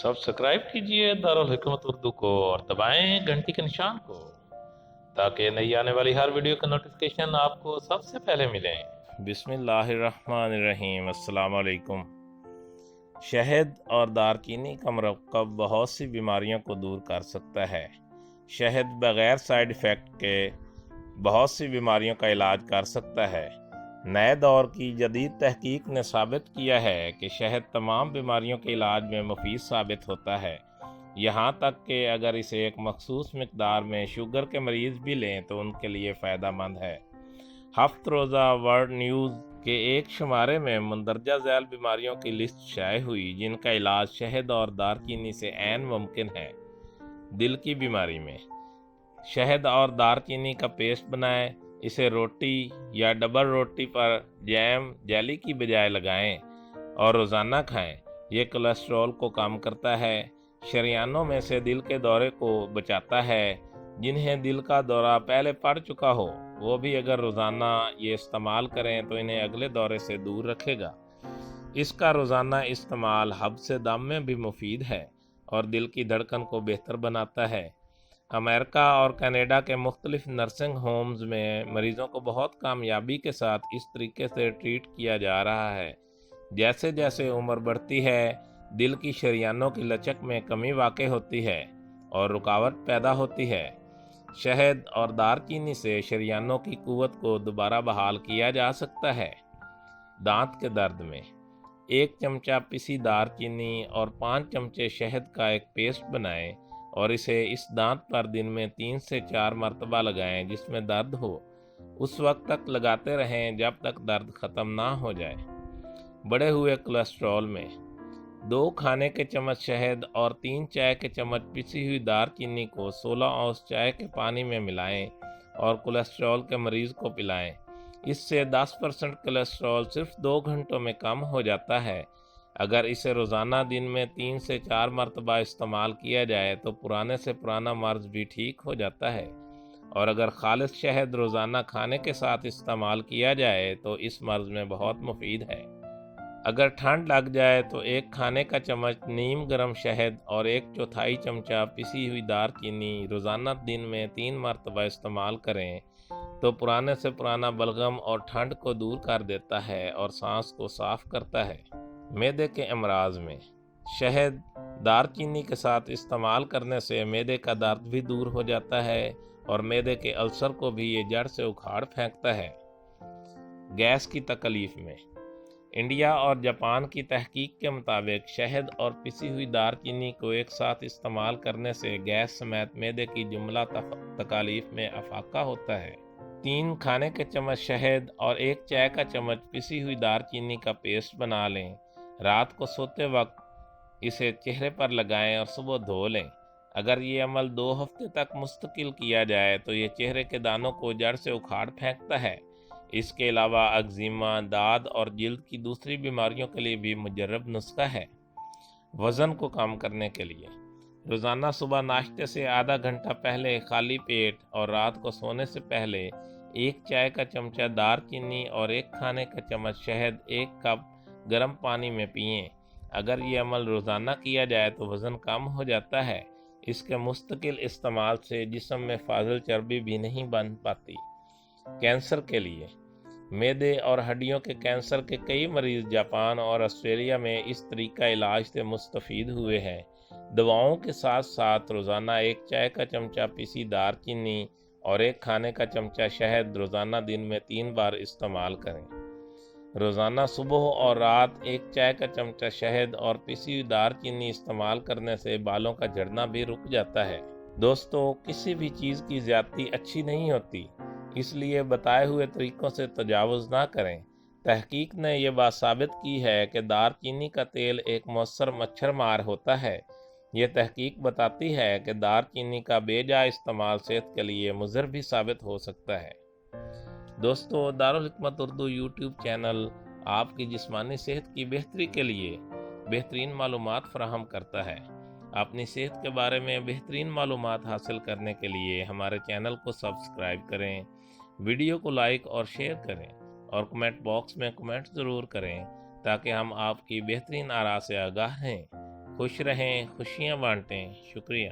Subscribe कीजिए दारुल हिकमत उर्दू को और दबाएं घंटी के निशान को ताकि नई आने वाली हर वीडियो का नोटिफिकेशन आपको सबसे पहले मिले। बिस्मिल्लाहिर्रहमानिर्रहीम। अस्सलाम वालेकुम। शहद और दारचीनी का मरकब बहुत सी बीमारियों को दूर कर सकता है। शहद बग़ैर साइड इफ़ेक्ट के बहुत सी बीमारियों का इलाज कर सकता है। नए दौर की जदीद तहकीक ने साबित किया है कि शहद तमाम बीमारियों के इलाज में मुफीद साबित होता है। यहाँ तक कि अगर इसे एक मखसूस मकदार में शुगर के मरीज़ भी लें तो उनके लिए फ़ायदेमंद है। हफ्त रोज़ा वर्ल्ड न्यूज़ के एक शुमारे में मंदरजा झैल बीमारियों की लिस्ट शाये हुई जिनका इलाज शहद और दारचीनी से ऐन मुमकिन है। दिल की बीमारी में शहद और दारचीनी का पेस्ट बनाएं, इसे रोटी या डबल रोटी पर जैम जेली की बजाय लगाएं और रोज़ाना खाएं। ये कोलेस्ट्रॉल को कम करता है, शरियानों में से दिल के दौरे को बचाता है। जिन्हें दिल का दौरा पहले पड़ चुका हो वो भी अगर रोज़ाना ये इस्तेमाल करें तो इन्हें अगले दौरे से दूर रखेगा। इसका रोज़ाना इस्तेमाल हब्स दम में भी मुफीद है और दिल की धड़कन को बेहतर बनाता है। अमेरिका और कनाडा के मुख्तलिफ नर्सिंग होम्स में मरीज़ों को बहुत कामयाबी के साथ इस तरीके से ट्रीट किया जा रहा है। जैसे जैसे उम्र बढ़ती है दिल की शरियानों की लचक में कमी वाक़ई होती है और रुकावट पैदा होती है। शहद और दारचीनी से शरियानों की कुव्वत को दोबारा बहाल किया जा सकता है। दांत के दर्द में 1 चमचा पिसी दारचीनी और 5 चमचे शहद का एक पेस्ट बनाएं और इसे इस दांत पर दिन में 3 से 4 मरतबा लगाएं जिसमें दर्द हो। उस वक्त तक लगाते रहें जब तक दर्द ख़त्म ना हो जाए। बढ़े हुए कोलेस्ट्रॉल में 2 खाने के चम्मच शहद और 3 चाय के चम्मच पिसी हुई दारचीनी को 16 औंस चाय के पानी में मिलाएं और कोलेस्ट्रॉल के मरीज़ को पिलाएं। इससे 10% कोलेस्ट्रॉल सिर्फ 2 घंटों में कम हो जाता है। अगर इसे रोज़ाना दिन में 3 से 4 मरतबा इस्तेमाल किया जाए तो पुराने से पुराना मर्ज़ भी ठीक हो जाता है। और अगर खालिस शहद रोज़ाना खाने के साथ इस्तेमाल किया जाए तो इस मर्ज़ में बहुत मुफीद है। अगर ठंड लग जाए तो 1 खाने का चम्मच नीम गर्म शहद और 1/4 चमचा पिसी हुई दारचीनी रोज़ाना दिन में 3 मरतबा इस्तेमाल करें तो पुराने से पुराना बलगम और ठंड को दूर कर देता है और सांस को साफ करता है। मैदे के अमराज में शहद दारचीनी के साथ इस्तेमाल करने से मैदे का दर्द भी दूर हो जाता है और मैदे के अल्सर को भी ये जड़ से उखाड़ फेंकता है। गैस की तकलीफ में इंडिया और जापान की तहकीक के मुताबिक शहद और पिसी हुई दारचीनी को एक साथ इस्तेमाल करने से गैस समेत मैदे की जुमला तकालीफ में अफाका होता है। 3 खाने के चम्मच शहद और 1 चाय का चम्मच पिसी हुई दारचीनी का पेस्ट बना लें। रात को सोते वक्त इसे चेहरे पर लगाएं और सुबह धो लें। अगर ये अमल 2 हफ्ते तक मुस्तकिल किया जाए तो ये चेहरे के दानों को जड़ से उखाड़ फेंकता है। इसके अलावा अग्जिमा, दाद और जिल्द की दूसरी बीमारियों के लिए भी मुजर्रब नुस्खा है। वज़न को कम करने के लिए रोज़ाना सुबह नाश्ते से आधा घंटा पहले खाली पेट और रात को सोने से पहले 1 चाय का चमचा दारचीनी और 1 खाने का चम्मच शहद 1 कप गर्म पानी में पिएं। अगर ये अमल रोज़ाना किया जाए तो वज़न कम हो जाता है। इसके मुस्तकिल इस्तेमाल से जिस्म में फाजिल चर्बी भी नहीं बन पाती। कैंसर के लिए मैदे और हड्डियों के कैंसर के कई मरीज़ जापान और ऑस्ट्रेलिया में इस तरीका इलाज से मुस्तफ़ीद हुए हैं। दवाओं के साथ साथ रोज़ाना 1 चाय का चमचा पिसी दारचीनी और 1 खाने का चमचा शहद रोज़ाना दिन में 3 बार इस्तेमाल करें। रोज़ाना सुबह और रात 1 चाय का चमचा शहद और पिसी हुई दारचीनी इस्तेमाल करने से बालों का झड़ना भी रुक जाता है। दोस्तों, किसी भी चीज़ की ज़्यादती अच्छी नहीं होती, इसलिए बताए हुए तरीक़ों से तजावुज़ ना करें। तहकीक ने यह बात साबित की है कि दारचीनी का तेल एक मौसर मच्छर मार होता है। ये तहकीक बताती है कि दारचीनी का बेजा इस्तेमाल सेहत के लिए मुज़र भी साबित हो सकता है। दोस्तों, दारुल हिकमत उर्दू यूट्यूब चैनल आपकी जिस्मानी सेहत की बेहतरी के लिए बेहतरीन मालूमात फराहम करता है। अपनी सेहत के बारे में बेहतरीन मालूमात हासिल करने के लिए हमारे चैनल को सब्सक्राइब करें, वीडियो को लाइक और शेयर करें और कमेंट बॉक्स में कमेंट ज़रूर करें ताकि हम आपकी बेहतरीन आरा से आगाह रहें। خوش رہیں، خوشیاں بانٹیں۔ شکریہ۔